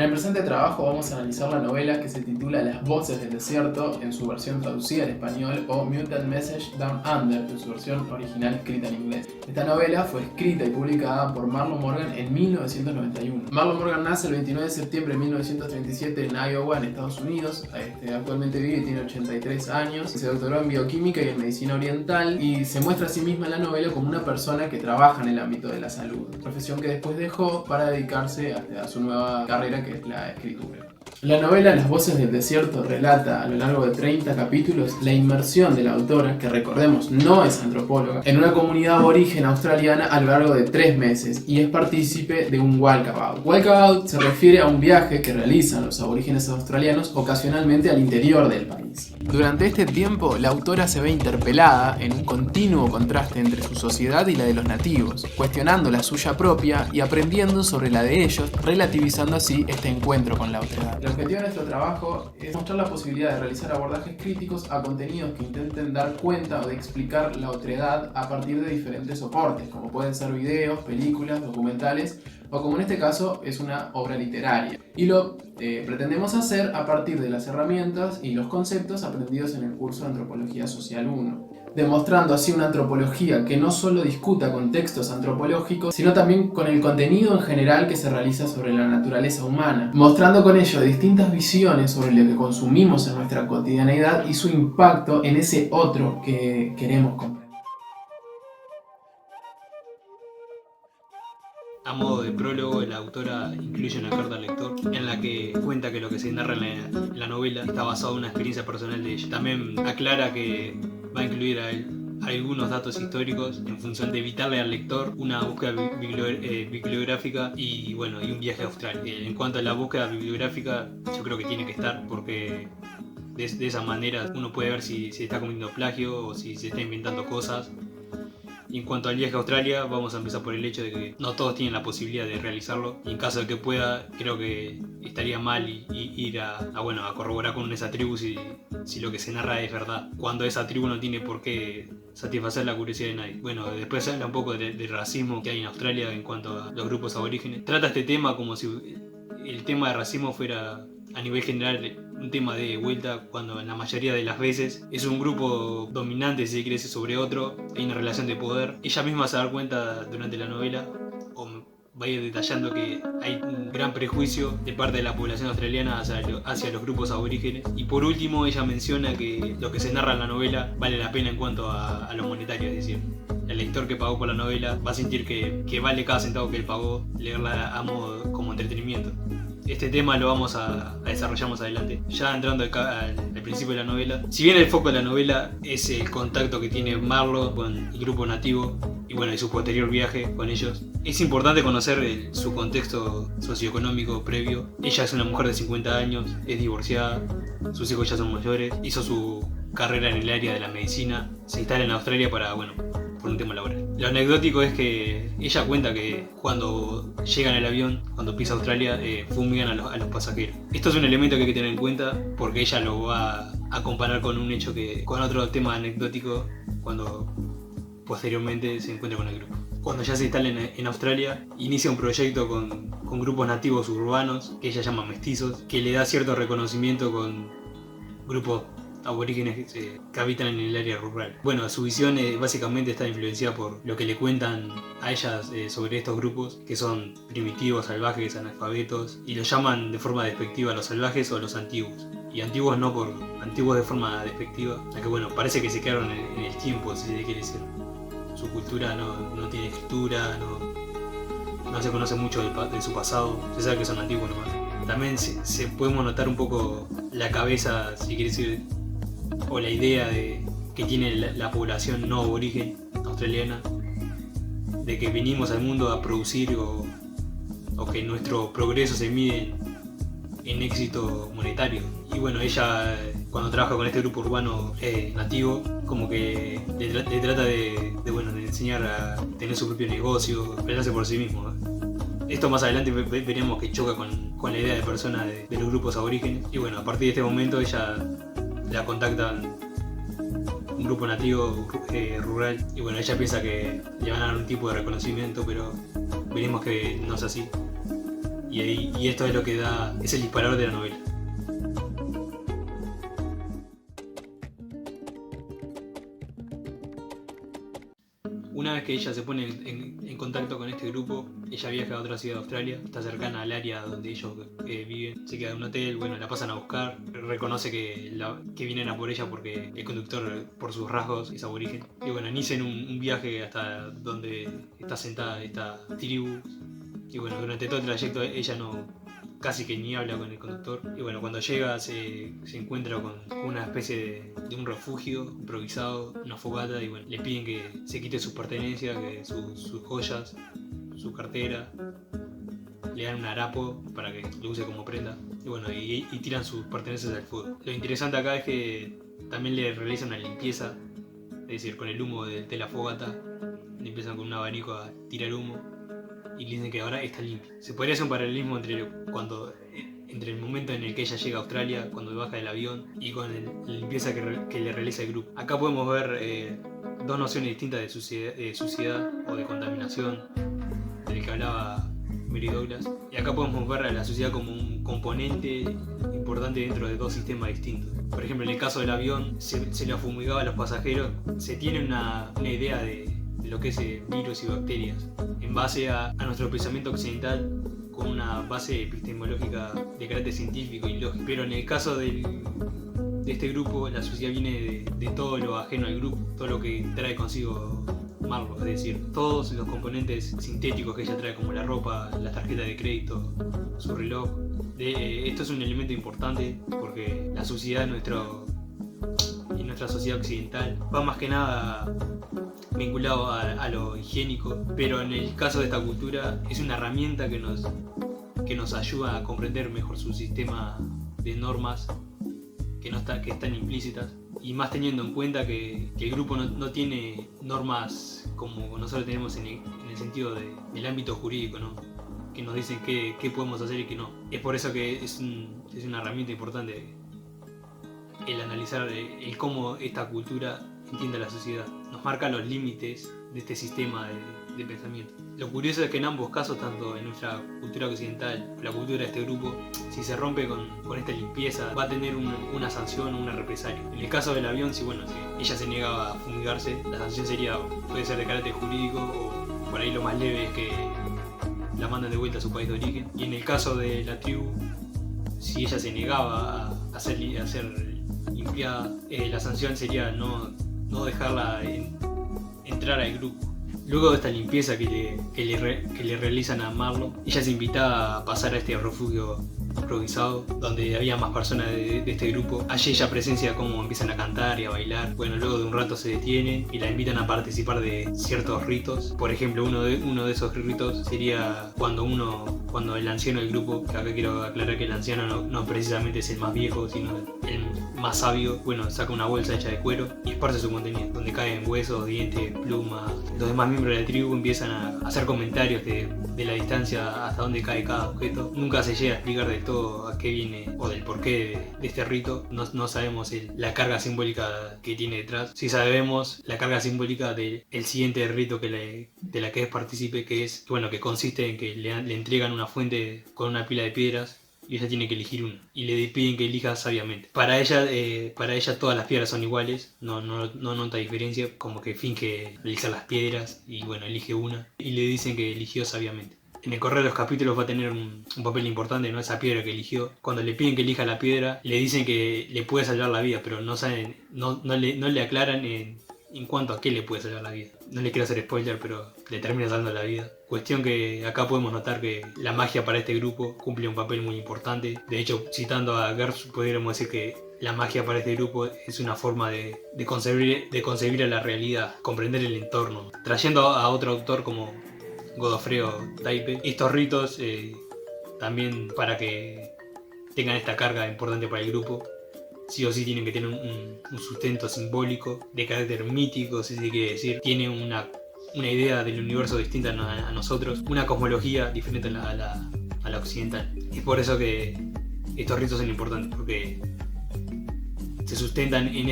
el presente trabajo vamos a analizar la novela que se titula Las voces del desierto en su versión traducida al español o Mutant Message Down Under en su versión original escrita en inglés. Esta novela fue escrita y publicada por Marlon Morgan en 1991. Marlon Morgan nace el 29 de septiembre de 1937 en Iowa, en Estados Unidos. Actualmente vive y tiene 83 años. Se doctoró en bioquímica y en medicina oriental y se muestra a sí misma en la novela como una persona que trabaja en el ámbito de la salud, profesión que después dejó para dedicarse a su nueva carrera, que es la escritura. La novela Las voces del desierto relata a lo largo de 30 capítulos la inmersión de la autora, que recordemos no es antropóloga, en una comunidad aborigen australiana a lo largo de 3 meses y es partícipe de un walkabout. Walkabout se refiere a un viaje que realizan los aborígenes australianos ocasionalmente al interior del país. Durante este tiempo, la autora se ve interpelada en un continuo contraste entre su sociedad y la de los nativos, cuestionando la suya propia y aprendiendo sobre la de ellos, relativizando así este encuentro con la otredad. El objetivo de nuestro trabajo es mostrar la posibilidad de realizar abordajes críticos a contenidos que intenten dar cuenta o de explicar la otredad a partir de diferentes soportes, como pueden ser videos, películas, documentales, o como en este caso es una obra literaria. Y lo pretendemos hacer a partir de las herramientas y los conceptos aprendidos en el curso de Antropología Social 1, demostrando así una antropología que no solo discuta contextos antropológicos, sino también con el contenido en general que se realiza sobre la naturaleza humana, mostrando con ello distintas visiones sobre lo que consumimos en nuestra cotidianeidad y su impacto en ese otro que queremos comprender. A modo de prólogo, la autora incluye una carta al lector en la que cuenta que lo que se narra en la novela está basado en una experiencia personal de ella. También aclara que va a incluir algunos datos históricos en función de evitarle al lector una búsqueda bibliográfica y un viaje a Australia. En cuanto a la búsqueda bibliográfica, yo creo que tiene que estar porque de esa manera uno puede ver si se está cometiendo plagio o si se está inventando cosas. Y en cuanto al viaje a Australia, vamos a empezar por el hecho de que no todos tienen la posibilidad de realizarlo. Y en caso de que pueda, creo que estaría mal ir a corroborar con esa tribu si lo que se narra es verdad, cuando esa tribu no tiene por qué satisfacer la curiosidad de nadie. Bueno, después se habla un poco del racismo que hay en Australia en cuanto a los grupos aborígenes. Trata este tema como si el tema de racismo fuera a nivel general un tema de vuelta, cuando en la mayoría de las veces es un grupo dominante, si se quiere decir, sobre otro, hay una relación de poder. Ella misma se da cuenta durante la novela, o va a ir detallando, que hay un gran prejuicio de parte de la población australiana hacia los grupos aborígenes. Y por último, ella menciona que lo que se narra en la novela vale la pena en cuanto a lo monetario, es decir, el lector que pagó por la novela va a sentir que vale cada centavo que él pagó leerla a modo como entretenimiento. Este tema lo vamos a desarrollar más adelante. Ya entrando al principio de la novela, si bien el foco de la novela es el contacto que tiene Marlo con el grupo nativo y su posterior viaje con ellos, es importante conocer su contexto socioeconómico previo. Ella es una mujer de 50 años, es divorciada, sus hijos ya son mayores, hizo su carrera en el área de la medicina, se instala en Australia por un tema laboral. Lo anecdótico es que ella cuenta que cuando llegan al avión, cuando pisa Australia, fumigan a los pasajeros. Esto es un elemento que hay que tener en cuenta porque ella lo va a comparar con un hecho con otro tema anecdótico cuando posteriormente se encuentra con el grupo. Cuando ya se instala en Australia, inicia un proyecto con grupos nativos urbanos que ella llama mestizos, que le da cierto reconocimiento con grupos aborígenes que habitan en el área rural. Su visión básicamente está influenciada por lo que le cuentan a ellas sobre estos grupos, que son primitivos, salvajes, analfabetos, y los llaman de forma despectiva a los salvajes o a los antiguos. Y antiguos no por antiguos de forma despectiva, ya que parece que se quedaron en el tiempo, si se quiere decir. Su cultura no tiene escritura, no se conoce mucho de su pasado, se sabe que son antiguos nomás. También podemos notar un poco la cabeza, si quiere decir, o la idea que tiene la población no aborigen australiana, de que vinimos al mundo a producir o que nuestro progreso se mide en éxito monetario. Y ella, cuando trabaja con este grupo urbano nativo, como que le trata de enseñar a tener su propio negocio, pelearse por sí mismo. Esto más adelante veremos que choca con la idea de persona de los grupos aborígenes. Y a partir de este momento ella la contactan un grupo nativo rural y ella piensa que le van a dar un tipo de reconocimiento, pero veremos que no es así. Y esto es lo que es el disparador de la novela. Una vez que ella se pone en contacto con este grupo, ella viaja a otra ciudad de Australia, está cercana al área donde ellos viven, se queda en un hotel, bueno, la pasan a buscar, reconoce que vienen a por ella porque el conductor, por sus rasgos, es aborigen. Y bueno, inician un viaje hasta donde está sentada esta tribu. Y bueno, durante todo el trayecto ella casi que ni habla con el conductor. Y bueno, cuando llega se encuentra con una especie de un refugio improvisado, una fogata, y bueno, le piden que se quite sus pertenencias, que sus joyas, su cartera, le dan un harapo para que lo use como prenda. Y bueno, y tiran sus pertenencias al fuego. Lo interesante acá es que también le realizan una limpieza, es decir, con el humo de la fogata, le empiezan con un abanico a tirar humo. Y le dicen que ahora está limpio. Se podría hacer un paralelismo entre el momento en el que ella llega a Australia, cuando baja del avión, y con la limpieza que le realiza el grupo. Acá podemos ver dos nociones distintas de suciedad o de contaminación, del que hablaba Mary Douglas. Y acá podemos ver a la suciedad como un componente importante dentro de dos sistemas distintos. Por ejemplo, en el caso del avión, se le fumigaba a los pasajeros. Se tiene una idea de lo que es virus y bacterias en base a nuestro pensamiento occidental, con una base epistemológica de carácter científico y lógico. Pero en el caso de este grupo, la suciedad viene de todo lo ajeno al grupo, todo lo que trae consigo Marlowe, es decir, todos los componentes sintéticos que ella trae, como la ropa, las tarjetas de crédito, su reloj. Esto es un elemento importante porque la suciedad en nuestra sociedad occidental va más que nada vinculado a lo higiénico, pero en el caso de esta cultura es una herramienta que nos ayuda a comprender mejor su sistema de normas que están implícitas, y más teniendo en cuenta que el grupo no tiene normas como nosotros tenemos en el sentido del ámbito jurídico, ¿no? Que nos dicen qué podemos hacer y qué no. Es por eso que es una herramienta importante el analizar el cómo esta cultura entiende la sociedad. Nos marca los límites de este sistema de pensamiento. Lo curioso es que en ambos casos, tanto en nuestra cultura occidental, la cultura de este grupo, si se rompe con esta limpieza, va a tener una sanción o una represalia. En el caso del avión, si ella se negaba a fumigarse, la sanción puede ser de carácter jurídico, o por ahí lo más leve es que la mandan de vuelta a su país de origen. Y en el caso de la tribu, si ella se negaba a ser limpiada, la sanción sería no dejarla entrar al grupo. Luego de esta limpieza que le realizan a Marlowe, ella es invitada a pasar a este refugio improvisado donde había más personas de este grupo. Allí ella presencia cómo empiezan a cantar y a bailar. Bueno, luego de un rato se detienen y la invitan a participar de ciertos ritos. Por ejemplo, uno de esos ritos sería cuando el anciano del grupo, que acá quiero aclarar que el anciano no precisamente es el más viejo, sino el más sabio, bueno, saca una bolsa hecha de cuero y esparce su contenido, donde caen huesos, dientes, plumas. Los demás miembros de la tribu empiezan a hacer comentarios de la distancia hasta dónde cae cada objeto. Nunca se llega a explicar del todo a qué viene o del porqué de este rito. No sabemos la carga simbólica que tiene detrás. Sí sabemos la carga simbólica del siguiente rito de la que es partícipe, que consiste en que le entregan una fuente con una pila de piedras y ella tiene que elegir una, y le piden que elija sabiamente. Para ella todas las piedras son iguales, no nota diferencia, como que finge realizar las piedras y bueno, elige una y le dicen que eligió sabiamente. En el correr de los capítulos va a tener un papel importante, ¿no? Esa piedra que eligió. Cuando le piden que elija la piedra, le dicen que le puede salvar la vida, pero no le aclaran en cuanto a qué le puede salvar la vida. No le quiero hacer spoiler, pero le termina salvando la vida. Cuestión que acá podemos notar que la magia para este grupo cumple un papel muy importante. De hecho, citando a Gersh, podríamos decir que la magia para este grupo es una forma de concebir a la realidad, comprender el entorno. Trayendo a otro autor como Godofredo Taipe, estos ritos también, para que tengan esta carga importante para el grupo, sí o sí tienen que tener un sustento simbólico de carácter mítico, si se quiere decir. Tiene una idea del universo distinta a nosotros, una cosmología diferente a la occidental. Es por eso que estos ritos son importantes, porque se sustentan en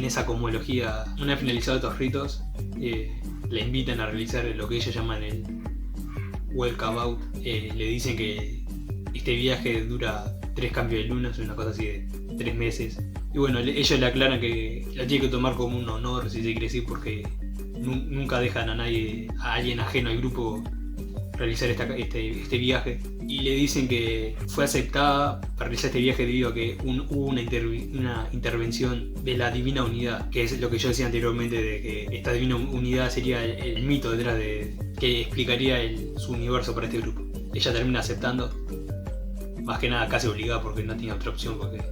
esa cosmología. Una vez finalizados estos ritos, la invitan a realizar lo que ellos llaman Walkabout, le dicen que este viaje dura 3 cambios de lunas, una cosa así de 3 meses. Y bueno, ellos le aclaran que la tiene que tomar como un honor, si se quiere decir, porque nunca dejan a alguien ajeno al grupo realizar este viaje. Y le dicen que fue aceptada para realizar este viaje debido a que hubo una intervención de la Divina Unidad, que es lo que yo decía anteriormente, de que esta Divina Unidad sería el mito detrás de que explicaría su universo para este grupo. Ella termina aceptando, más que nada casi obligada porque no tenía otra opción, porque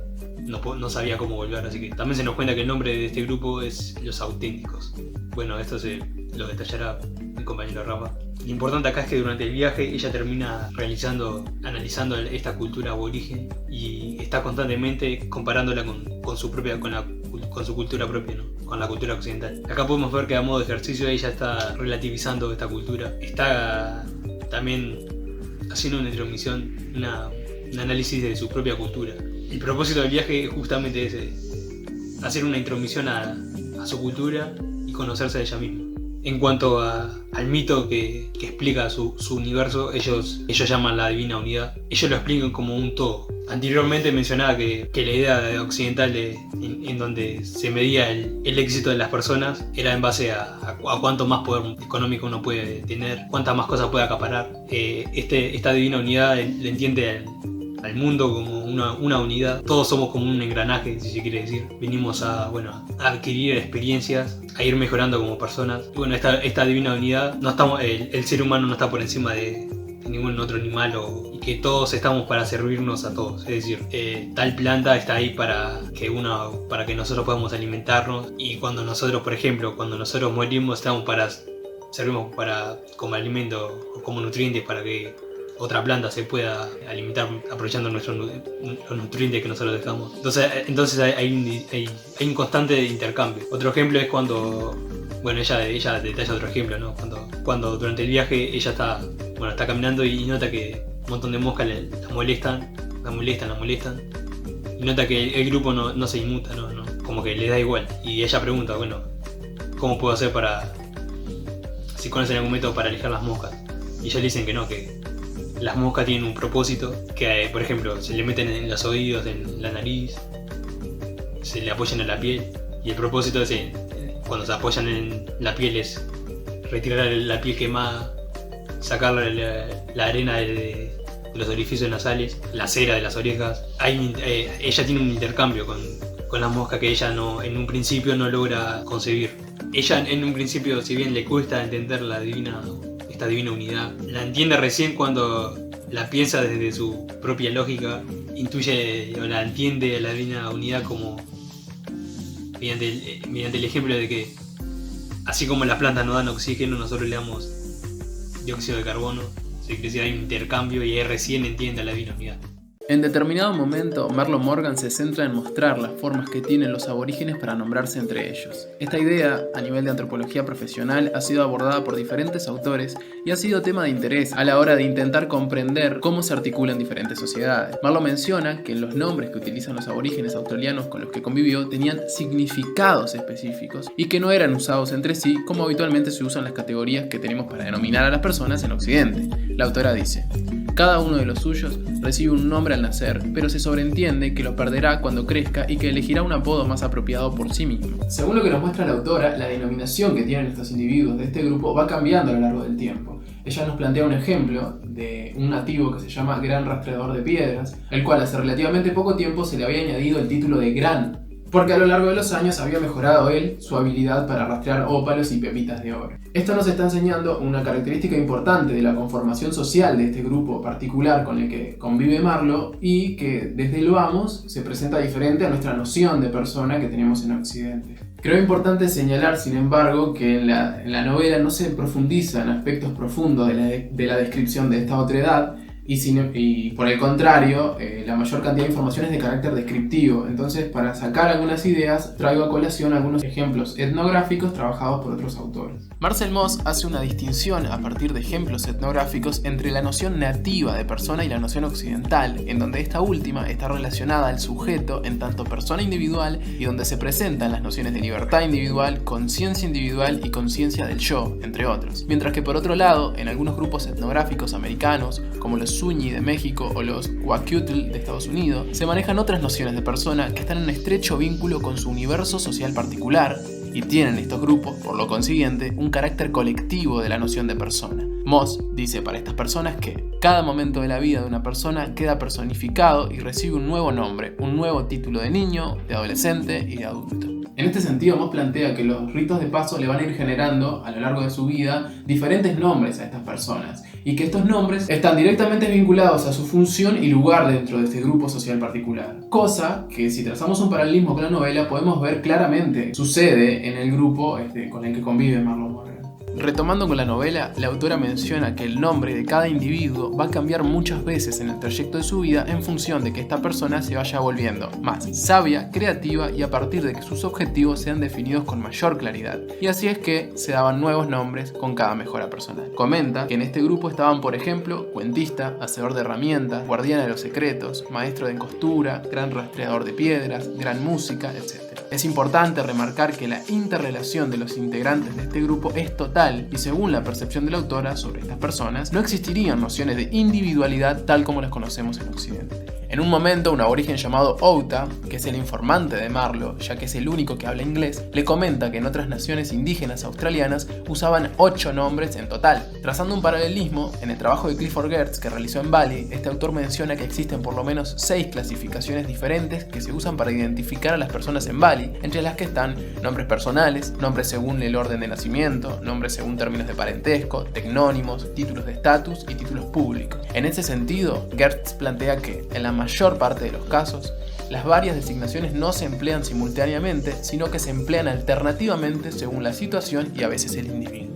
no sabía cómo volver, así que también se nos cuenta que el nombre de este grupo es Los Auténticos. Bueno, esto se lo detallará mi compañero Rafa. Lo importante acá es que durante el viaje ella termina analizando esta cultura aborigen y está constantemente comparándola con su cultura propia, ¿no? Con la cultura occidental. Acá podemos ver que a modo de ejercicio ella está relativizando esta cultura, está también haciendo una intromisión, un análisis de su propia cultura. El propósito del viaje es justamente ese, hacer una intromisión a su cultura y conocerse a ella misma. En cuanto al mito que explica su universo, ellos llaman la Divina Unidad. Ellos lo explican como un todo. Anteriormente mencionaba que la idea occidental en donde se medía el éxito de las personas era en base a cuánto más poder económico uno puede tener, cuántas más cosas puede acaparar. Esta Divina Unidad le entiende al mundo como una unidad. Todos somos como un engranaje, si se quiere decir. Venimos a adquirir experiencias, a ir mejorando como personas. Y bueno, esta divina unidad, el ser humano no está por encima de ningún otro animal, y que todos estamos para servirnos a todos. Es decir, tal planta está ahí para que nosotros podamos alimentarnos, y cuando nosotros, por ejemplo, morimos, servimos como alimento o como nutrientes para que otra planta se pueda alimentar aprovechando los nutrientes que nosotros dejamos. Entonces hay un constante intercambio. Otro ejemplo es cuando, bueno, ella detalla otro ejemplo, ¿no? Cuando durante el viaje ella está caminando y nota que un montón de moscas la molestan, y nota que el grupo no se inmuta, ¿no? Como que le da igual. Y ella pregunta, bueno, ¿cómo puedo hacer si conocen algún método para alejar las moscas? Y ellos le dicen que no, que las moscas tienen un propósito, que por ejemplo se le meten en los oídos, en la nariz, se le apoyan en la piel, y el propósito es cuando se apoyan en la piel es retirar la piel quemada, sacar la arena de los orificios nasales, la cera de las orejas. Ella tiene un intercambio con las moscas que ella en un principio no logra concebir. Ella en un principio, si bien le cuesta entender esta divina unidad, la entiende recién cuando la piensa desde su propia lógica, intuye o la entiende a la divina unidad como mediante el ejemplo de que así como las plantas nos dan oxígeno, nosotros le damos dióxido de carbono. Se quiere decir, hay un intercambio y ahí recién entiende a la divina unidad. En determinado momento, Marlo Morgan se centra en mostrar las formas que tienen los aborígenes para nombrarse entre ellos. Esta idea, a nivel de antropología profesional, ha sido abordada por diferentes autores y ha sido tema de interés a la hora de intentar comprender cómo se articulan diferentes sociedades. Marlo menciona que los nombres que utilizan los aborígenes australianos con los que convivió tenían significados específicos y que no eran usados entre sí como habitualmente se usan las categorías que tenemos para denominar a las personas en Occidente. La autora dice: cada uno de los suyos recibe un nombre al nacer, pero se sobreentiende que lo perderá cuando crezca y que elegirá un apodo más apropiado por sí mismo. Según lo que nos muestra la autora, la denominación que tienen estos individuos de este grupo va cambiando a lo largo del tiempo. Ella nos plantea un ejemplo de un nativo que se llama Gran Rastreador de Piedras, el cual hace relativamente poco tiempo se le había añadido el título de Gran, porque a lo largo de los años había mejorado él su habilidad para rastrear ópalos y pepitas de oro. Esto nos está enseñando una característica importante de la conformación social de este grupo particular con el que convive Marlo, y que desde el vamos se presenta diferente a nuestra noción de persona que tenemos en Occidente. Creo importante señalar, sin embargo, que en la novela no se profundiza en aspectos profundos de la descripción de esta otredad, Y por el contrario, la mayor cantidad de información es de carácter descriptivo. Entonces, para sacar algunas ideas, traigo a colación algunos ejemplos etnográficos trabajados por otros autores. Marcel Mauss hace una distinción a partir de ejemplos etnográficos entre la noción nativa de persona y la noción occidental, en donde esta última está relacionada al sujeto en tanto persona individual y donde se presentan las nociones de libertad individual, conciencia individual y conciencia del yo, entre otros. Mientras que por otro lado, en algunos grupos etnográficos americanos, como los Zuni de México o los Huaquiutl de Estados Unidos, se manejan otras nociones de persona que están en un estrecho vínculo con su universo social particular y tienen estos grupos, por lo consiguiente, un carácter colectivo de la noción de persona. Mauss dice para estas personas que cada momento de la vida de una persona queda personificado y recibe un nuevo nombre, un nuevo título de niño, de adolescente y de adulto. En este sentido, Mauss plantea que los ritos de paso le van a ir generando a lo largo de su vida diferentes nombres a estas personas y que estos nombres están directamente vinculados a su función y lugar dentro de este grupo social particular. Cosa que si trazamos un paralelismo con la novela podemos ver claramente sucede en el grupo con el que convive Marlon Morgan. Retomando con la novela, la autora menciona que el nombre de cada individuo va a cambiar muchas veces en el trayecto de su vida en función de que esta persona se vaya volviendo más sabia, creativa y a partir de que sus objetivos sean definidos con mayor claridad. Y así es que se daban nuevos nombres con cada mejora personal. Comenta que en este grupo estaban, por ejemplo, cuentista, hacedor de herramientas, guardián de los secretos, maestro de costura, gran rastreador de piedras, gran música, etc. Es importante remarcar que la interrelación de los integrantes de este grupo es total y según la percepción de la autora sobre estas personas, no existirían nociones de individualidad tal como las conocemos en Occidente. En un momento, un aborigen llamado Outa, que es el informante de Marlowe, ya que es el único que habla inglés, le comenta que en otras naciones indígenas australianas usaban 8 nombres en total. Trazando un paralelismo, en el trabajo de Clifford Geertz que realizó en Bali, este autor menciona que existen por lo menos 6 clasificaciones diferentes que se usan para identificar a las personas en Bali, entre las que están nombres personales, nombres según el orden de nacimiento, nombres según términos de parentesco, tecnónimos, títulos de estatus y títulos públicos. En ese sentido, Geertz plantea que, en la mayor parte de los casos, las varias designaciones no se emplean simultáneamente, sino que se emplean alternativamente según la situación y a veces el individuo.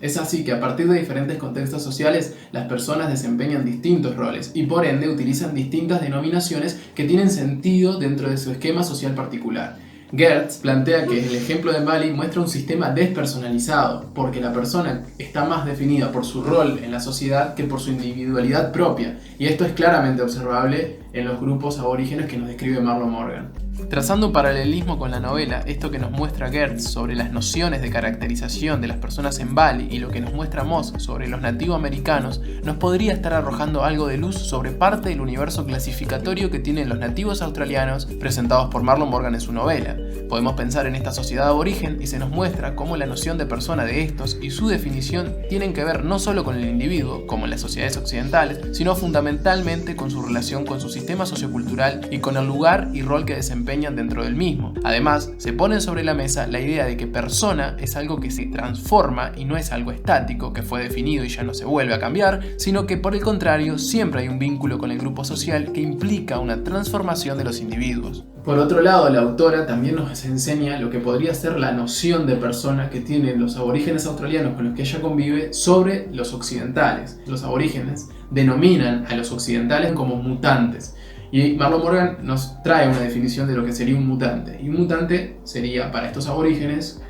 Es así que a partir de diferentes contextos sociales, las personas desempeñan distintos roles y por ende utilizan distintas denominaciones que tienen sentido dentro de su esquema social particular. Geertz plantea que el ejemplo de Bali muestra un sistema despersonalizado, porque la persona está más definida por su rol en la sociedad que por su individualidad propia, y esto es claramente observable en los grupos aborígenes que nos describe Marlon Morgan. Trazando un paralelismo con la novela, esto que nos muestra Geertz sobre las nociones de caracterización de las personas en Bali y lo que nos muestra Mauss sobre los nativoamericanos, nos podría estar arrojando algo de luz sobre parte del universo clasificatorio que tienen los nativos australianos presentados por Marlon Morgan en su novela. Podemos pensar en esta sociedad aborigen y se nos muestra cómo la noción de persona de estos y su definición tienen que ver no solo con el individuo, como en las sociedades occidentales, sino fundamentalmente con su relación con su sistema sociocultural y con el lugar y rol que desempeñan dentro del mismo. Además, se pone sobre la mesa la idea de que persona es algo que se transforma y no es algo estático que fue definido y ya no se vuelve a cambiar, sino que por el contrario siempre hay un vínculo con el grupo social que implica una transformación de los individuos. Por otro lado, la autora también nos enseña lo que podría ser la noción de persona que tienen los aborígenes australianos con los que ella convive sobre los occidentales. Los aborígenes denominan a los occidentales como mutantes. Y Marlon Morgan nos trae una definición de lo que sería un mutante. Y un mutante sería, para estos aborígenes,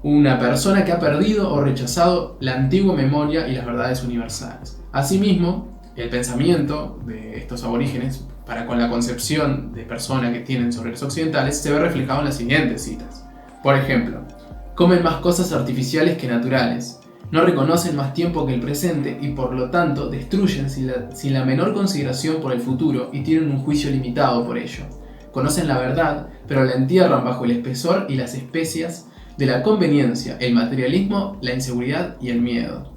una persona que ha perdido o rechazado la antigua memoria y las verdades universales. Asimismo, el pensamiento de estos aborígenes para con la concepción de persona que tienen sobre los occidentales se ve reflejado en las siguientes citas. Por ejemplo, comen más cosas artificiales que naturales, no reconocen más tiempo que el presente y por lo tanto destruyen sin la menor consideración por el futuro y tienen un juicio limitado por ello. Conocen la verdad, pero la entierran bajo el espesor y las especias de la conveniencia, el materialismo, la inseguridad y el miedo.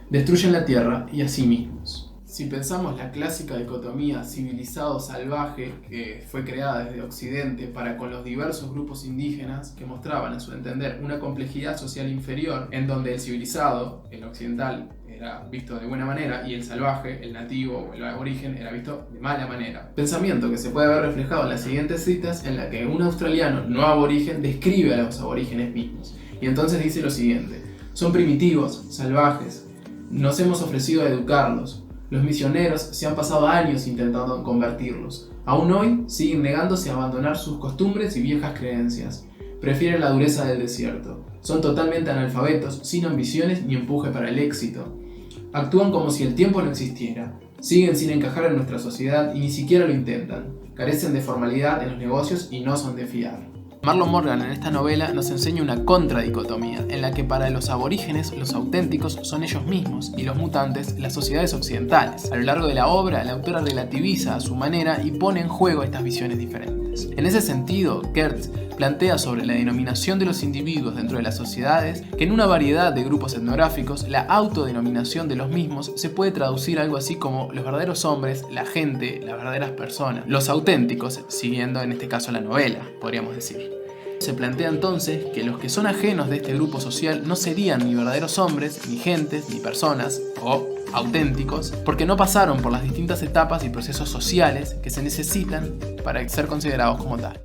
Destruyen la tierra y a sí mismos. Si pensamos la clásica dicotomía civilizado-salvaje que fue creada desde Occidente para con los diversos grupos indígenas que mostraban a su entender una complejidad social inferior en donde el civilizado, el occidental, era visto de buena manera y el salvaje, el nativo o el aborigen era visto de mala manera. Pensamiento que se puede ver reflejado en las siguientes citas en la que un australiano no aborigen describe a los aborígenes mismos. Y entonces dice lo siguiente: son primitivos, salvajes, nos hemos ofrecido a educarlos. Los misioneros se han pasado años intentando convertirlos. Aún hoy siguen negándose a abandonar sus costumbres y viejas creencias. Prefieren la dureza del desierto. Son totalmente analfabetos, sin ambiciones ni empuje para el éxito. Actúan como si el tiempo no existiera. Siguen sin encajar en nuestra sociedad y ni siquiera lo intentan. Carecen de formalidad en los negocios y no son de fiar. Marlon Morgan en esta novela nos enseña una contradicotomía, en la que para los aborígenes los auténticos son ellos mismos y los mutantes las sociedades occidentales. A lo largo de la obra, la autora relativiza a su manera y pone en juego estas visiones diferentes. En ese sentido, Kurtz plantea sobre la denominación de los individuos dentro de las sociedades que en una variedad de grupos etnográficos la autodenominación de los mismos se puede traducir algo así como los verdaderos hombres, la gente, las verdaderas personas, los auténticos, siguiendo en este caso la novela, podríamos decir. Se plantea entonces que los que son ajenos de este grupo social no serían ni verdaderos hombres, ni gentes, ni personas, o auténticos, porque no pasaron por las distintas etapas y procesos sociales que se necesitan para ser considerados como tal.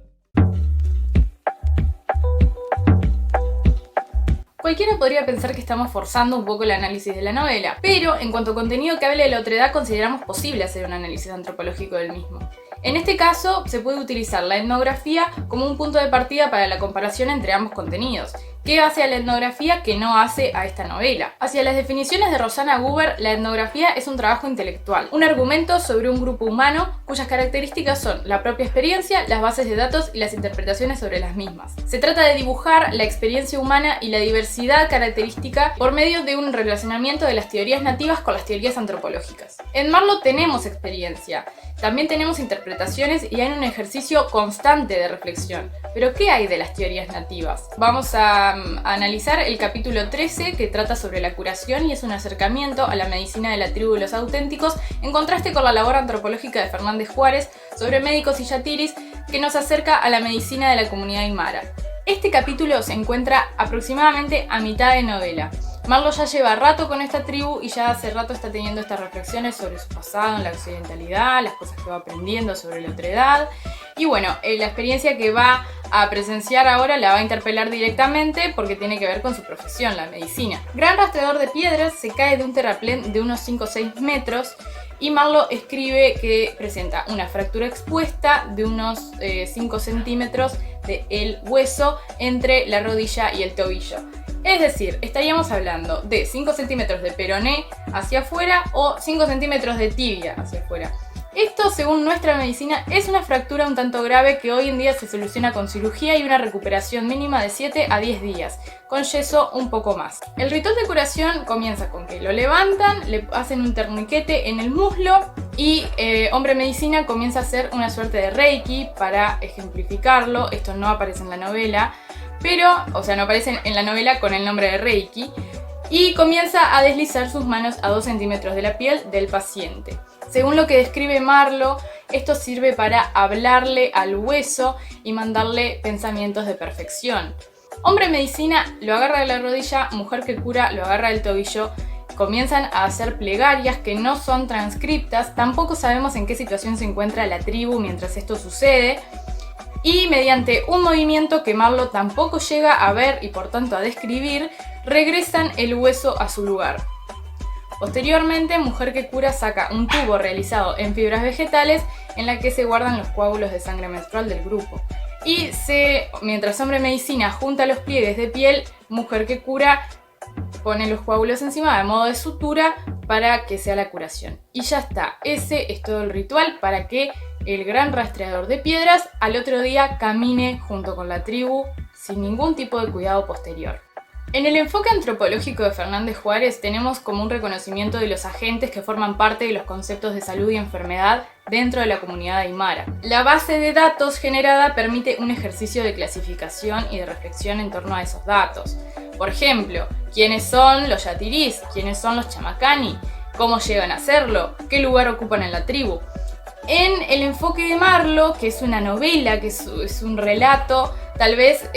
Cualquiera podría pensar que estamos forzando un poco el análisis de la novela, pero en cuanto a contenido que hable de la otredad consideramos posible hacer un análisis antropológico del mismo. En este caso, se puede utilizar la etnografía como un punto de partida para la comparación entre ambos contenidos. ¿Qué hace a la etnografía que no hace a esta novela? Hacia las definiciones de Rosanna Gruber, la etnografía es un trabajo intelectual, un argumento sobre un grupo humano cuyas características son la propia experiencia, las bases de datos y las interpretaciones sobre las mismas. Se trata de dibujar la experiencia humana y la diversidad característica por medio de un relacionamiento de las teorías nativas con las teorías antropológicas. En Marlowe tenemos experiencia, también tenemos interpretaciones y hay un ejercicio constante de reflexión. ¿Pero qué hay de las teorías nativas? Vamos a analizar el capítulo 13 que trata sobre la curación y es un acercamiento a la medicina de la tribu de los auténticos en contraste con la labor antropológica de Fernández Juárez sobre médicos y yatiris que nos acerca a la medicina de la comunidad aymara. Este capítulo se encuentra aproximadamente a mitad de novela. Marlowe ya lleva rato con esta tribu y ya hace rato está teniendo estas reflexiones sobre su pasado en la occidentalidad, las cosas que va aprendiendo sobre la otredad. Y bueno, la experiencia que va a presenciar ahora la va a interpelar directamente porque tiene que ver con su profesión, la medicina. Gran rastreador de piedras se cae de un terraplén de unos 5 o 6 metros y Marlowe escribe que presenta una fractura expuesta de unos 5 centímetros del hueso entre la rodilla y el tobillo. Es decir, estaríamos hablando de 5 centímetros de peroné hacia afuera o 5 centímetros de tibia hacia afuera. Esto, según nuestra medicina, es una fractura un tanto grave que hoy en día se soluciona con cirugía y una recuperación mínima de 7 a 10 días, con yeso un poco más. El ritual de curación comienza con que lo levantan, le hacen un torniquete en el muslo y Hombre Medicina comienza a hacer una suerte de reiki para ejemplificarlo. Esto no aparece en la novela, no aparece en la novela con el nombre de reiki, y comienza a deslizar sus manos a 2 centímetros de la piel del paciente. Según lo que describe Marlowe, esto sirve para hablarle al hueso y mandarle pensamientos de perfección. Hombre Medicina lo agarra de la rodilla, Mujer que Cura lo agarra del tobillo. Comienzan a hacer plegarias que no son transcriptas, tampoco sabemos en qué situación se encuentra la tribu mientras esto sucede. Y mediante un movimiento que Marlowe tampoco llega a ver y por tanto a describir, regresan el hueso a su lugar. Posteriormente, Mujer que Cura saca un tubo realizado en fibras vegetales en la que se guardan los coágulos de sangre menstrual del grupo. Y mientras Hombre Medicina junta los pliegues de piel, Mujer que Cura pone los coágulos encima de modo de sutura para que sea la curación. Y ya está, ese es todo el ritual para que el gran rastreador de piedras al otro día camine junto con la tribu sin ningún tipo de cuidado posterior. En el enfoque antropológico de Fernández Juárez tenemos como un reconocimiento de los agentes que forman parte de los conceptos de salud y enfermedad dentro de la comunidad aymara. La base de datos generada permite un ejercicio de clasificación y de reflexión en torno a esos datos. Por ejemplo, ¿quiénes son los yatirís? ¿Quiénes son los chamacani? ¿Cómo llegan a serlo? ¿Qué lugar ocupan en la tribu? En el enfoque de Marlowe, que es una novela, que es un relato, tal vez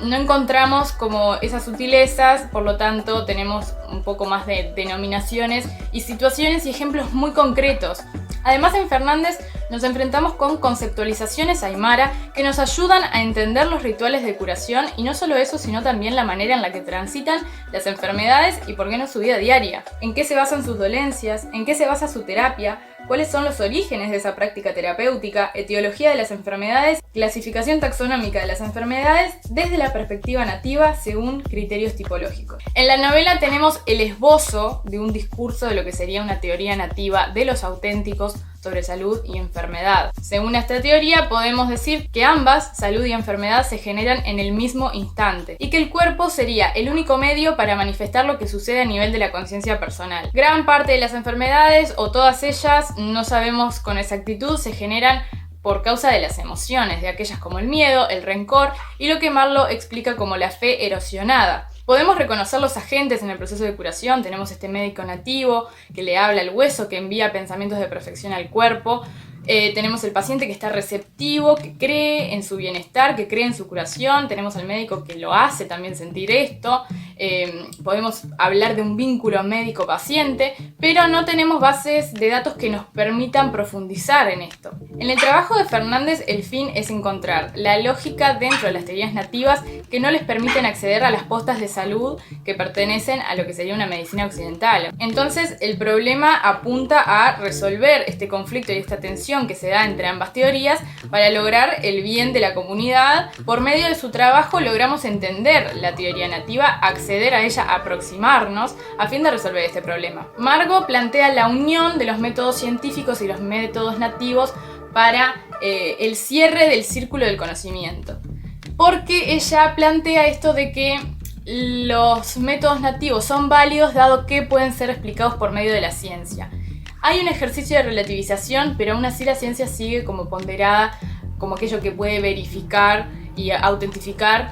no encontramos como esas sutilezas, por lo tanto tenemos un poco más de denominaciones y situaciones y ejemplos muy concretos. Además, en Fernández nos enfrentamos con conceptualizaciones aymara que nos ayudan a entender los rituales de curación y no solo eso, sino también la manera en la que transitan las enfermedades y por qué no su vida diaria, en qué se basan sus dolencias, en qué se basa su terapia, cuáles son los orígenes de esa práctica terapéutica, etiología de las enfermedades, clasificación taxonómica de las enfermedades desde la perspectiva nativa según criterios tipológicos. En la novela tenemos el esbozo de un discurso de lo que sería una teoría nativa de los auténticos sobre salud y enfermedad. Según esta teoría, podemos decir que ambas, salud y enfermedad, se generan en el mismo instante y que el cuerpo sería el único medio para manifestar lo que sucede a nivel de la conciencia personal. Gran parte de las enfermedades, o todas ellas, no sabemos con exactitud, se generan por causa de las emociones, de aquellas como el miedo, el rencor y lo que Marlowe explica como la fe erosionada. Podemos reconocer los agentes en el proceso de curación. Tenemos este médico nativo que le habla al hueso, que envía pensamientos de perfección al cuerpo. Tenemos el paciente que está receptivo, que cree en su bienestar, que cree en su curación. Tenemos al médico que lo hace también sentir esto. Podemos hablar de un vínculo médico-paciente, pero no tenemos bases de datos que nos permitan profundizar en esto. En el trabajo de Fernández, el fin es encontrar la lógica dentro de las teorías nativas que no les permiten acceder a las postas de salud que pertenecen a lo que sería una medicina occidental. Entonces, el problema apunta a resolver este conflicto y esta tensión que se da entre ambas teorías para lograr el bien de la comunidad. Por medio de su trabajo logramos entender la teoría nativa, acceder a ella, aproximarnos a fin de resolver este problema. Margot plantea la unión de los métodos científicos y los métodos nativos para el cierre del círculo del conocimiento, porque ella plantea esto de que los métodos nativos son válidos dado que pueden ser explicados por medio de la ciencia. Hay un ejercicio de relativización, pero aún así la ciencia sigue como ponderada como aquello que puede verificar y autentificar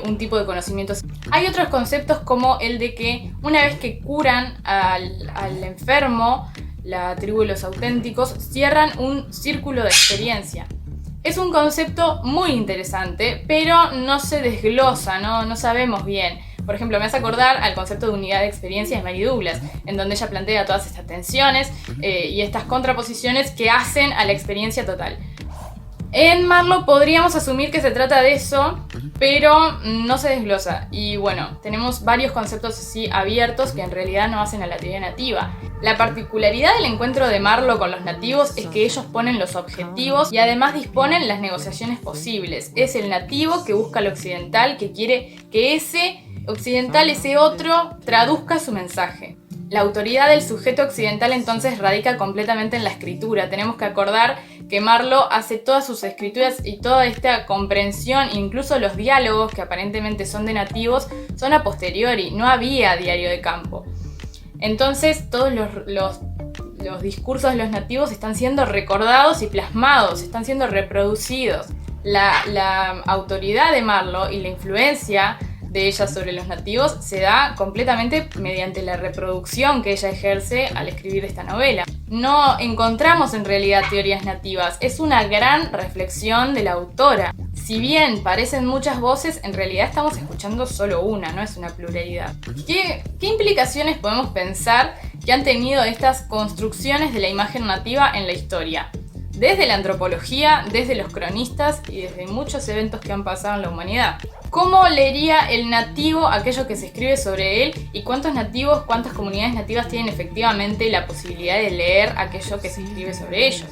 un tipo de conocimientos. Hay otros conceptos como el de que una vez que curan al enfermo, la tribu de los auténticos cierran un círculo de experiencia. Es un concepto muy interesante, pero no se desglosa, no sabemos bien. Por ejemplo, me hace acordar al concepto de unidad de experiencia de Mary Douglas, en donde ella plantea todas estas tensiones y estas contraposiciones que hacen a la experiencia total. En Marlowe podríamos asumir que se trata de eso, pero no se desglosa. Y bueno, tenemos varios conceptos así abiertos que en realidad no hacen a la teoría nativa. La particularidad del encuentro de Marlowe con los nativos es que ellos ponen los objetivos y además disponen las negociaciones posibles. Es el nativo que busca al occidental, que quiere que ese occidental, ese otro, traduzca su mensaje. La autoridad del sujeto occidental entonces radica completamente en la escritura. Tenemos que acordar que Marlowe hace todas sus escrituras y toda esta comprensión, incluso los diálogos que aparentemente son de nativos, son a posteriori, no había diario de campo. Entonces todos los discursos de los nativos están siendo recordados y plasmados, están siendo reproducidos. La autoridad de Marlowe y la influencia de ella sobre los nativos se da completamente mediante la reproducción que ella ejerce al escribir esta novela. No encontramos en realidad teorías nativas, es una gran reflexión de la autora. Si bien parecen muchas voces, en realidad estamos escuchando solo una, no es una pluralidad. ¿Qué implicaciones podemos pensar que han tenido estas construcciones de la imagen nativa en la historia? Desde la antropología, desde los cronistas y desde muchos eventos que han pasado en la humanidad. ¿Cómo leería el nativo aquello que se escribe sobre él? ¿Y cuántos nativos, cuántas comunidades nativas tienen efectivamente la posibilidad de leer aquello que se escribe sobre ellos?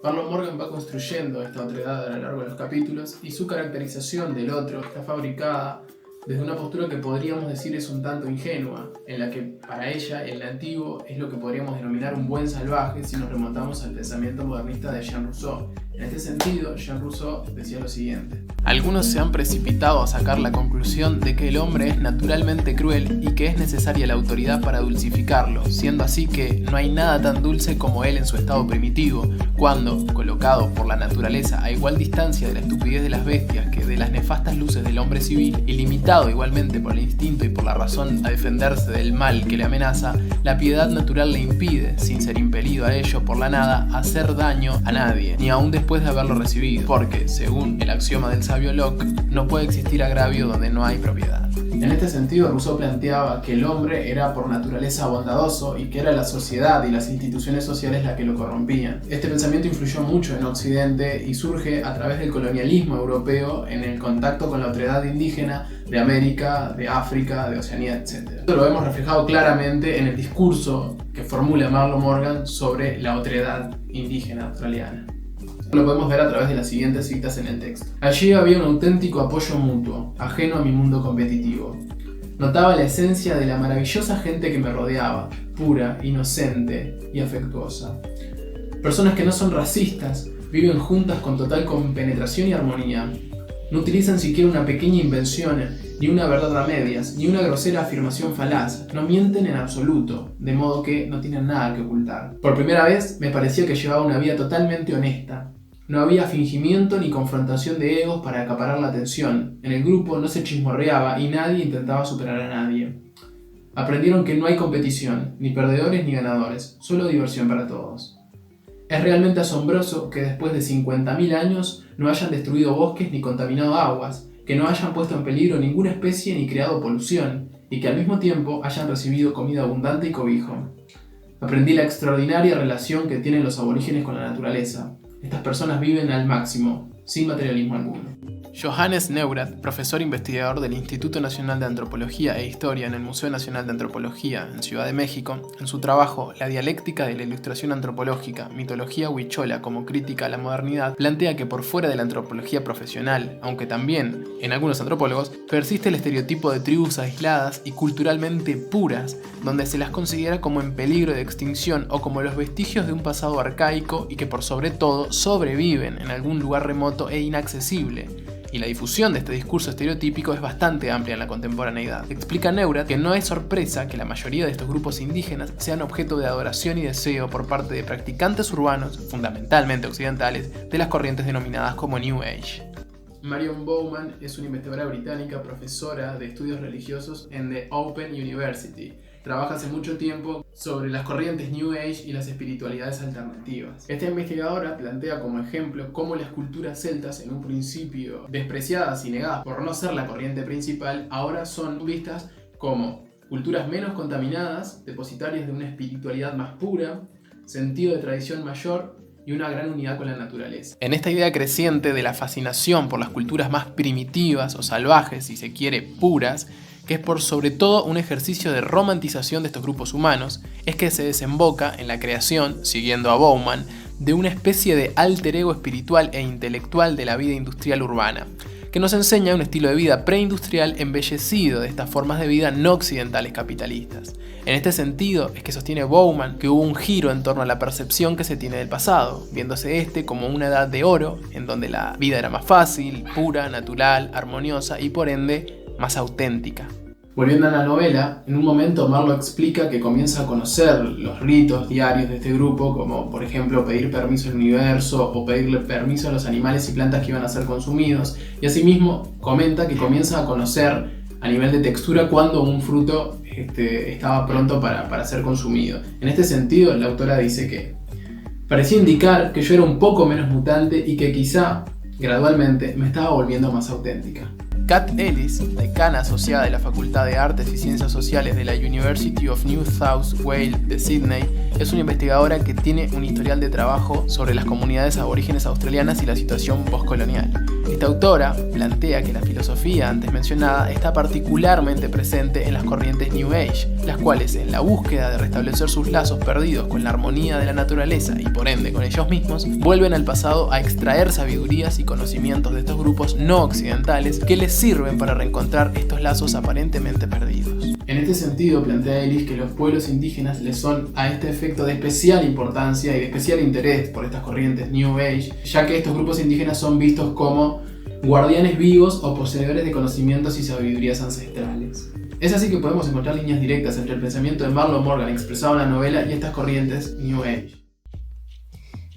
Marlowe Morgan va construyendo esta otredad a lo largo de los capítulos y su caracterización del otro está fabricada desde una postura que podríamos decir es un tanto ingenua, en la que para ella el nativo es lo que podríamos denominar un buen salvaje si nos remontamos al pensamiento modernista de Jean Rousseau. En este sentido, Jean Rousseau decía lo siguiente: algunos se han precipitado a sacar la conclusión de que el hombre es naturalmente cruel y que es necesaria la autoridad para dulcificarlo, siendo así que no hay nada tan dulce como él en su estado primitivo, cuando, colocado por la naturaleza a igual distancia de la estupidez de las bestias que de las nefastas luces del hombre civil, y limitado igualmente por el instinto y por la razón a defenderse del mal que le amenaza, la piedad natural le impide, sin ser impelido a ello por la nada, hacer daño a nadie, ni aun después de haberlo recibido, porque, según el axioma del sabio Locke, no puede existir agravio donde no hay propiedad. En este sentido, Rousseau planteaba que el hombre era por naturaleza bondadoso y que era la sociedad y las instituciones sociales las que lo corrompían. Este pensamiento influyó mucho en Occidente y surge a través del colonialismo europeo en el contacto con la otredad indígena de América, de África, de Oceanía, etc. Esto lo vemos reflejado claramente en el discurso que formula Marlo Morgan sobre la otredad indígena australiana. Lo podemos ver a través de las siguientes citas en el texto. Allí había un auténtico apoyo mutuo, ajeno a mi mundo competitivo. Notaba la esencia de la maravillosa gente que me rodeaba, pura, inocente y afectuosa. Personas que no son racistas, viven juntas con total compenetración y armonía. No utilizan siquiera una pequeña invención, ni una verdad a medias, ni una grosera afirmación falaz. No mienten en absoluto, de modo que no tienen nada que ocultar. Por primera vez me parecía que llevaba una vida totalmente honesta. No había fingimiento ni confrontación de egos para acaparar la atención. En el grupo no se chismorreaba y nadie intentaba superar a nadie. Aprendieron que no hay competición, ni perdedores ni ganadores, solo diversión para todos. Es realmente asombroso que después de 50.000 años no hayan destruido bosques ni contaminado aguas, que no hayan puesto en peligro ninguna especie ni creado polución, y que al mismo tiempo hayan recibido comida abundante y cobijo. Aprendí la extraordinaria relación que tienen los aborígenes con la naturaleza. Estas personas viven al máximo, sin materialismo alguno. Johannes Neurath, profesor investigador del Instituto Nacional de Antropología e Historia en el Museo Nacional de Antropología en Ciudad de México, en su trabajo La dialéctica de la ilustración antropológica, mitología huichola como crítica a la modernidad, plantea que por fuera de la antropología profesional, aunque también en algunos antropólogos, persiste el estereotipo de tribus aisladas y culturalmente puras, donde se las considera como en peligro de extinción o como los vestigios de un pasado arcaico y que por sobre todo sobreviven en algún lugar remoto e inaccesible. Y la difusión de este discurso estereotípico es bastante amplia en la contemporaneidad. Explica Neurath que no es sorpresa que la mayoría de estos grupos indígenas sean objeto de adoración y deseo por parte de practicantes urbanos, fundamentalmente occidentales, de las corrientes denominadas como New Age. Marion Bowman es una investigadora británica, profesora de estudios religiosos en The Open University. Trabaja hace mucho tiempo sobre las corrientes New Age y las espiritualidades alternativas. Esta investigadora plantea como ejemplo cómo las culturas celtas, en un principio despreciadas y negadas por no ser la corriente principal, ahora son vistas como culturas menos contaminadas, depositarias de una espiritualidad más pura, sentido de tradición mayor y una gran unidad con la naturaleza. En esta idea creciente de la fascinación por las culturas más primitivas o salvajes, si se quiere, puras, que es por sobre todo un ejercicio de romantización de estos grupos humanos, es que se desemboca en la creación, siguiendo a Bowman, de una especie de alter ego espiritual e intelectual de la vida industrial urbana, que nos enseña un estilo de vida preindustrial embellecido de estas formas de vida no occidentales capitalistas. En este sentido es que sostiene Bowman que hubo un giro en torno a la percepción que se tiene del pasado, viéndose este como una edad de oro, en donde la vida era más fácil, pura, natural, armoniosa y por ende más auténtica. Volviendo a la novela, en un momento Marlo explica que comienza a conocer los ritos diarios de este grupo, como por ejemplo pedir permiso al universo o pedirle permiso a los animales y plantas que iban a ser consumidos, y asimismo comenta que comienza a conocer a nivel de textura cuando un fruto estaba pronto para ser consumido. En este sentido, la autora dice que parecía indicar que yo era un poco menos mutante y que quizá gradualmente me estaba volviendo más auténtica. Kat Ellis, decana asociada de la Facultad de Artes y Ciencias Sociales de la University of New South Wales de Sydney, es una investigadora que tiene un historial de trabajo sobre las comunidades aborígenes australianas y la situación postcolonial. Esta autora plantea que la filosofía antes mencionada está particularmente presente en las corrientes New Age, las cuales, en la búsqueda de restablecer sus lazos perdidos con la armonía de la naturaleza y por ende con ellos mismos, vuelven al pasado a extraer sabidurías y conocimientos de estos grupos no occidentales que les sirven para reencontrar estos lazos aparentemente perdidos. En este sentido, plantea Ellis que los pueblos indígenas les son a este efecto de especial importancia y de especial interés por estas corrientes New Age, ya que estos grupos indígenas son vistos como guardianes vivos o poseedores de conocimientos y sabidurías ancestrales. Es así que podemos encontrar líneas directas entre el pensamiento de Marlo Morgan expresado en la novela y estas corrientes New Age.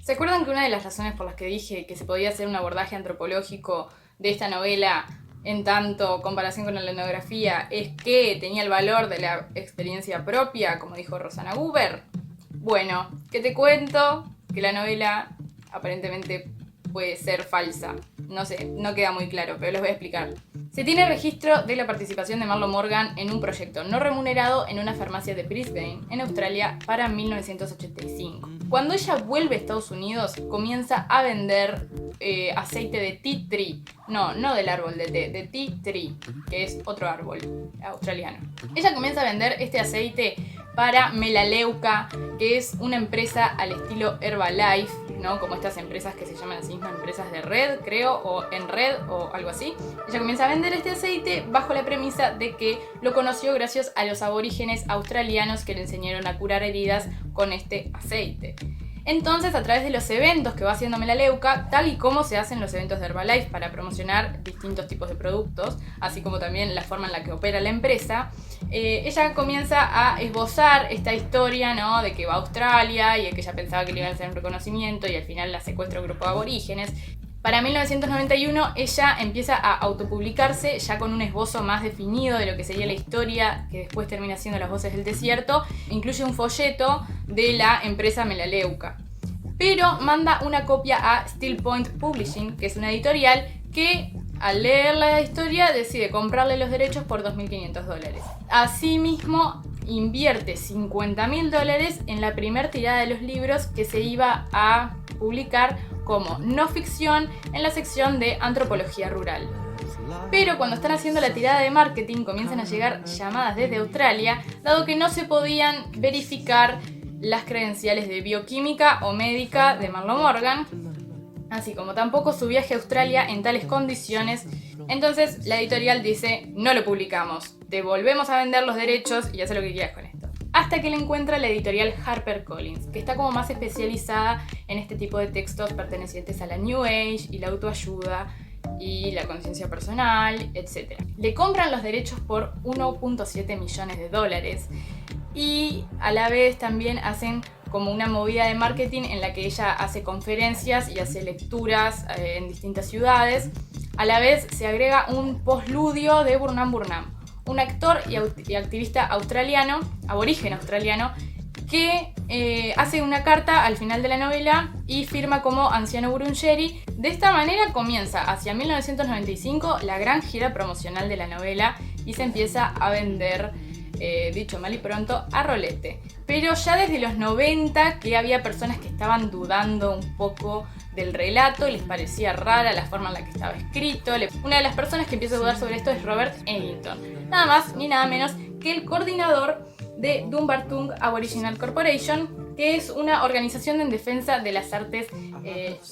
¿Se acuerdan que una de las razones por las que dije que se podía hacer un abordaje antropológico de esta novela en tanto comparación con la etnografía es que tenía el valor de la experiencia propia, como dijo Rosana Huber? Bueno, que te cuento que la novela aparentemente puede ser falsa. No sé, no queda muy claro, pero les voy a explicar. Se tiene registro de la participación de Marlo Morgan en un proyecto no remunerado en una farmacia de Brisbane, en Australia, para 1985. Cuando ella vuelve a Estados Unidos, comienza a vender aceite de tea tree. No del árbol de té, de tea tree, que es otro árbol australiano. Ella comienza a vender este aceite para Melaleuca, que es una empresa al estilo Herbalife, ¿no? Como estas empresas que se llaman así mismas empresas de red, creo, o en red, o algo así. Ella comienza a vender este aceite bajo la premisa de que lo conoció gracias a los aborígenes australianos que le enseñaron a curar heridas con este aceite. Entonces, a través de los eventos que va haciendo Melaleuca, tal y como se hacen los eventos de Herbalife para promocionar distintos tipos de productos, así como también la forma en la que opera la empresa, ella comienza a esbozar esta historia, ¿no? De que va a Australia y de que ella pensaba que le iban a hacer un reconocimiento y al final la secuestra un grupo de aborígenes. Para 1991 ella empieza a autopublicarse ya con un esbozo más definido de lo que sería la historia que después termina siendo Las Voces del Desierto. Incluye un folleto de la empresa Melaleuca. Pero manda una copia a Still Point Publishing, que es una editorial que al leer la historia decide comprarle los derechos por $2.500. Asimismo, invierte $50.000 en la primera tirada de los libros que se iba a publicar como no ficción en la sección de antropología rural. Pero cuando están haciendo la tirada de marketing comienzan a llegar llamadas desde Australia, dado que no se podían verificar las credenciales de bioquímica o médica de Marlo Morgan, así como tampoco su viaje a Australia en tales condiciones. Entonces la editorial dice: no lo publicamos, te volvemos a vender los derechos y haz lo que quieras con esto. Hasta que le encuentra la editorial HarperCollins, que está como más especializada en este tipo de textos pertenecientes a la New Age y la autoayuda y la conciencia personal, etc. Le compran los derechos por $1.7 millones y a la vez también hacen como una movida de marketing en la que ella hace conferencias y hace lecturas en distintas ciudades. A la vez se agrega un postludio de Burnham Burnham, un actor y activista australiano, aborigen australiano, que hace una carta al final de la novela y firma como anciano Burungeri. De esta manera comienza hacia 1995 la gran gira promocional de la novela y se empieza a vender, dicho mal y pronto, a rolete. Pero ya desde los 90 que había personas que estaban dudando un poco del relato, les parecía rara la forma en la que estaba escrito. Una de las personas que empieza a dudar sobre esto es Robert Eggington, nada más ni nada menos que el coordinador de Dumbarton Aboriginal Corporation, que es una organización en defensa de las artes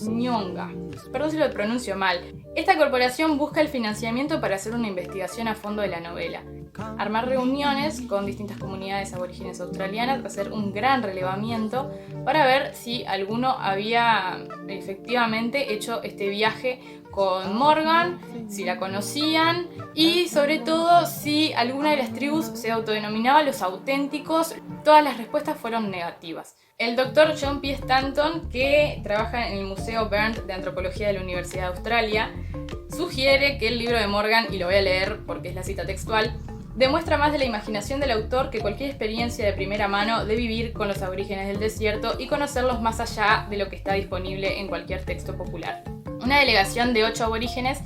ñonga. Perdón si lo pronuncio mal. Esta corporación busca el financiamiento para hacer una investigación a fondo de la novela, armar reuniones con distintas comunidades aborígenes australianas, hacer un gran relevamiento para ver si alguno había efectivamente hecho este viaje con Morgan, si la conocían y sobre todo si alguna de las tribus se autodenominaba los auténticos. Todas las respuestas fueron negativas. El doctor John P. Stanton, que trabaja en el Museo Burnt de Antropología de la Universidad de Australia, sugiere que el libro de Morgan, y lo voy a leer porque es la cita textual, demuestra más de la imaginación del autor que cualquier experiencia de primera mano de vivir con los aborígenes del desierto y conocerlos más allá de lo que está disponible en cualquier texto popular. Una delegación de 8 aborígenes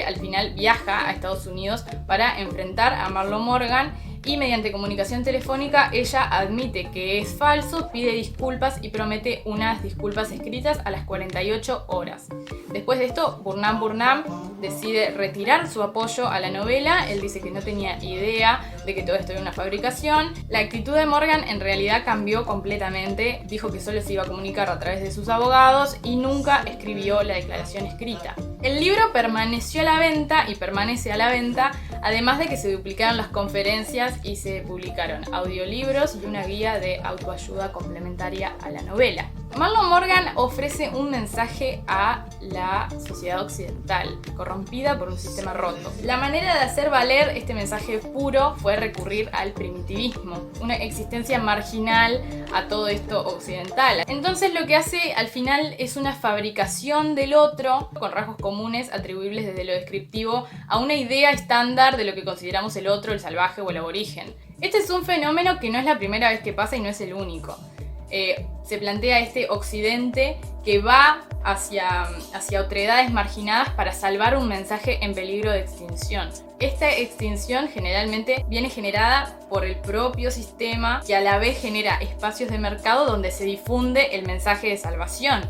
al final viaja a Estados Unidos para enfrentar a Marlo Morgan y mediante comunicación telefónica ella admite que es falso, pide disculpas y promete unas disculpas escritas a las 48 horas. Después de esto, Burnham Burnham decide retirar su apoyo a la novela. Él dice que no tenía idea de que todo esto era una fabricación. La actitud de Morgan en realidad cambió completamente. Dijo que solo se iba a comunicar a través de sus abogados y nunca escribió la declaración escrita. El libro permaneció a la venta y permanece a la venta, además de que se duplicaron las conferencias y se publicaron audiolibros y una guía de autoayuda complementaria a la novela. Marlo Morgan ofrece un mensaje a la sociedad occidental, corrompida por un sistema roto. La manera de hacer valer este mensaje puro fue recurrir al primitivismo, una existencia marginal a todo esto occidental. Entonces lo que hace al final es una fabricación del otro con rasgos comunes atribuibles desde lo descriptivo a una idea estándar de lo que consideramos el otro, el salvaje o el aborigen. Este es un fenómeno que no es la primera vez que pasa y no es el único. Se plantea este occidente que va hacia otredades marginadas para salvar un mensaje en peligro de extinción. Esta extinción generalmente viene generada por el propio sistema, que a la vez genera espacios de mercado donde se difunde el mensaje de salvación.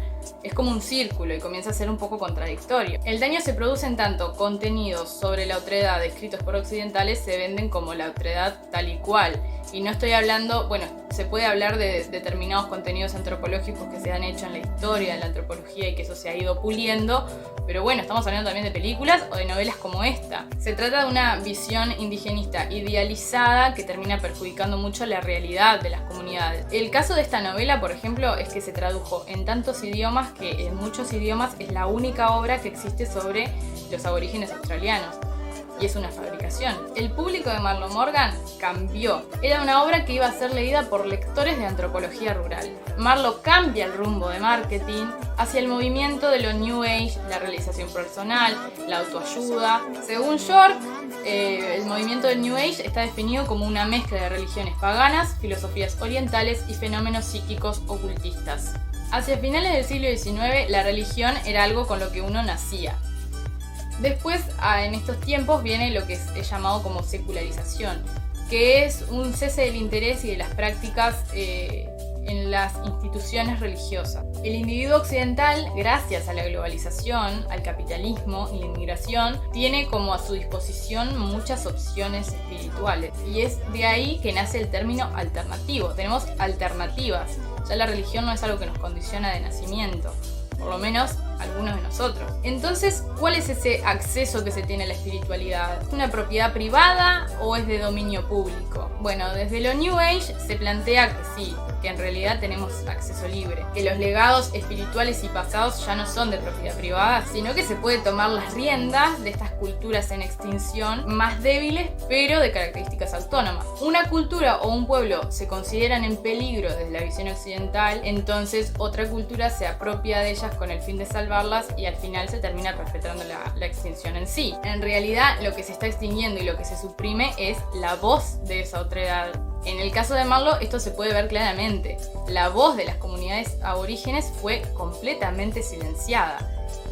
Es como un círculo y comienza a ser un poco contradictorio. El daño se produce en tanto contenidos sobre la otredad escritos por occidentales se venden como la otredad tal y cual. Y no estoy hablando, bueno, se puede hablar de determinados contenidos antropológicos que se han hecho en la historia de la antropología y que eso se ha ido puliendo, pero bueno, estamos hablando también de películas o de novelas como esta. Se trata de una visión indigenista idealizada que termina perjudicando mucho la realidad de las comunidades. El caso de esta novela, por ejemplo, es que se tradujo en tantos idiomas que en muchos idiomas es la única obra que existe sobre los aborígenes australianos. Y es una fabricación. El público de Marlo Morgan cambió. Era una obra que iba a ser leída por lectores de antropología rural. Marlo cambia el rumbo de marketing hacia el movimiento de lo New Age, la realización personal, la autoayuda. Según York, el movimiento del New Age está definido como una mezcla de religiones paganas, filosofías orientales y fenómenos psíquicos ocultistas. Hacia finales del siglo XIX, la religión era algo con lo que uno nacía. Después, en estos tiempos, viene lo que es llamado como secularización, que es un cese del interés y de las prácticas en las instituciones religiosas. El individuo occidental, gracias a la globalización, al capitalismo y la inmigración, tiene como a su disposición muchas opciones espirituales. Y es de ahí que nace el término alternativo. Tenemos alternativas. Ya la religión no es algo que nos condiciona de nacimiento, por lo menos algunos de nosotros. Entonces, ¿cuál es ese acceso que se tiene a la espiritualidad? ¿Es una propiedad privada o es de dominio público? Bueno, desde lo New Age se plantea que sí, que en realidad tenemos acceso libre, que los legados espirituales y pasados ya no son de propiedad privada, sino que se puede tomar las riendas de estas culturas en extinción más débiles, pero de características autónomas. Una cultura o un pueblo se consideran en peligro desde la visión occidental, entonces otra cultura se apropia de ellas con el fin de salvarlas y al final se termina perpetrando la extinción en sí. En realidad, lo que se está extinguiendo y lo que se suprime es la voz de esa otredad. En el caso de Marlo, esto se puede ver claramente. La voz de las comunidades aborígenes fue completamente silenciada.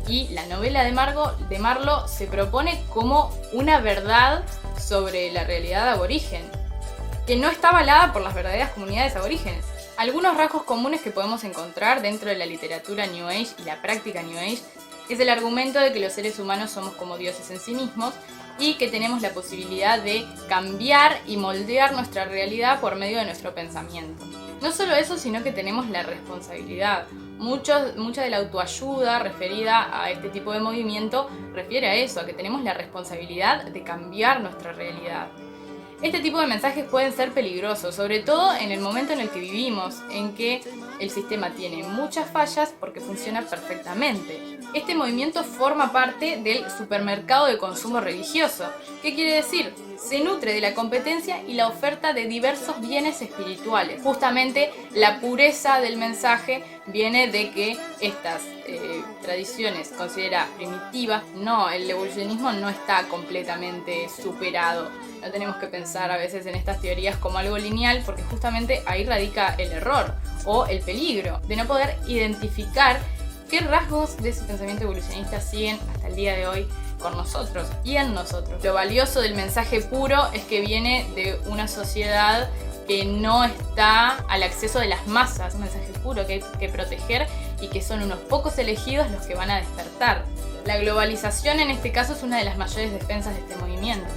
Y la novela de Marlo se propone como una verdad sobre la realidad aborigen, que no está avalada por las verdaderas comunidades aborígenes. Algunos rasgos comunes que podemos encontrar dentro de la literatura New Age y la práctica New Age es el argumento de que los seres humanos somos como dioses en sí mismos y que tenemos la posibilidad de cambiar y moldear nuestra realidad por medio de nuestro pensamiento. No solo eso, sino que tenemos la responsabilidad. Mucha de la autoayuda referida a este tipo de movimiento refiere a eso, a que tenemos la responsabilidad de cambiar nuestra realidad. Este tipo de mensajes pueden ser peligrosos, sobre todo en el momento en el que vivimos, en que el sistema tiene muchas fallas porque funciona perfectamente. Este movimiento forma parte del supermercado de consumo religioso. ¿Qué quiere decir? Se nutre de la competencia y la oferta de diversos bienes espirituales. Justamente la pureza del mensaje viene de que estas tradiciones consideradas primitivas, el evolucionismo no está completamente superado. No tenemos que pensar a veces en estas teorías como algo lineal, porque justamente ahí radica el error o el peligro de no poder identificar qué rasgos de ese pensamiento evolucionista siguen hasta el día de hoy con nosotros y en nosotros. Lo valioso del mensaje puro es que viene de una sociedad que no está al acceso de las masas, un mensaje puro que hay que proteger y que son unos pocos elegidos los que van a despertar. La globalización en este caso es una de las mayores defensas de este movimiento.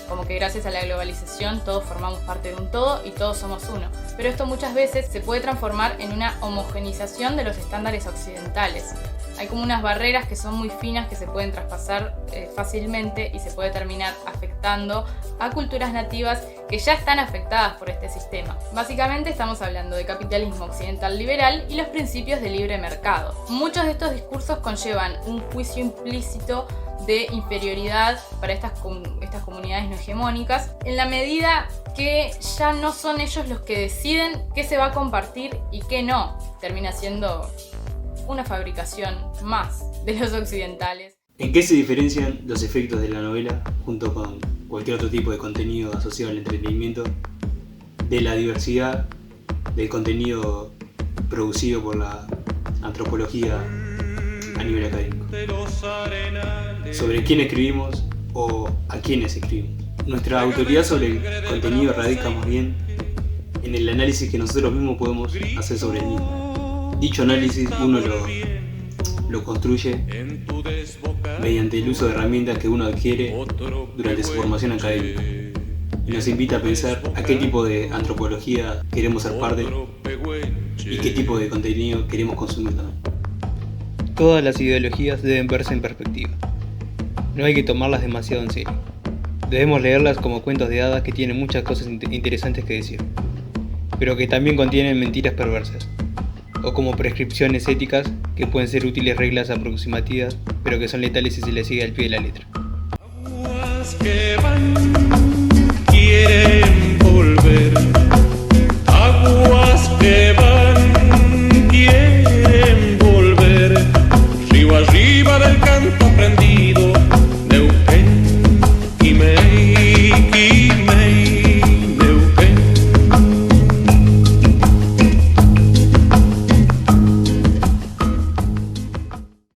Como que gracias a la globalización todos formamos parte de un todo y todos somos uno. Pero esto muchas veces se puede transformar en una homogenización de los estándares occidentales. Hay como unas barreras que son muy finas que se pueden traspasar fácilmente y se puede terminar afectando a culturas nativas que ya están afectadas por este sistema. Básicamente estamos hablando de capitalismo occidental liberal y los principios de libre mercado. Muchos de estos discursos conllevan un juicio implícito de inferioridad para estas comunidades no hegemónicas, en la medida que ya no son ellos los que deciden qué se va a compartir y qué no. Termina siendo una fabricación más de los occidentales. ¿En qué se diferencian los efectos de la novela, junto con cualquier otro tipo de contenido asociado al entretenimiento, de la diversidad del contenido producido por la antropología a nivel académico. Sobre quién escribimos o a quiénes escribimos. Nuestra autoridad sobre el contenido radica más bien en el análisis que nosotros mismos podemos hacer sobre el mismo. Dicho análisis uno lo construye mediante el uso de herramientas que uno adquiere durante su formación académica. Y nos invita a pensar a qué tipo de antropología queremos ser parte y qué tipo de contenido queremos consumir también. Todas las ideologías deben verse en perspectiva. No hay que tomarlas demasiado en serio. Debemos leerlas como cuentos de hadas que tienen muchas cosas interesantes que decir, pero que también contienen mentiras perversas, o como prescripciones éticas que pueden ser útiles reglas aproximativas, pero que son letales si se les sigue al pie de la letra.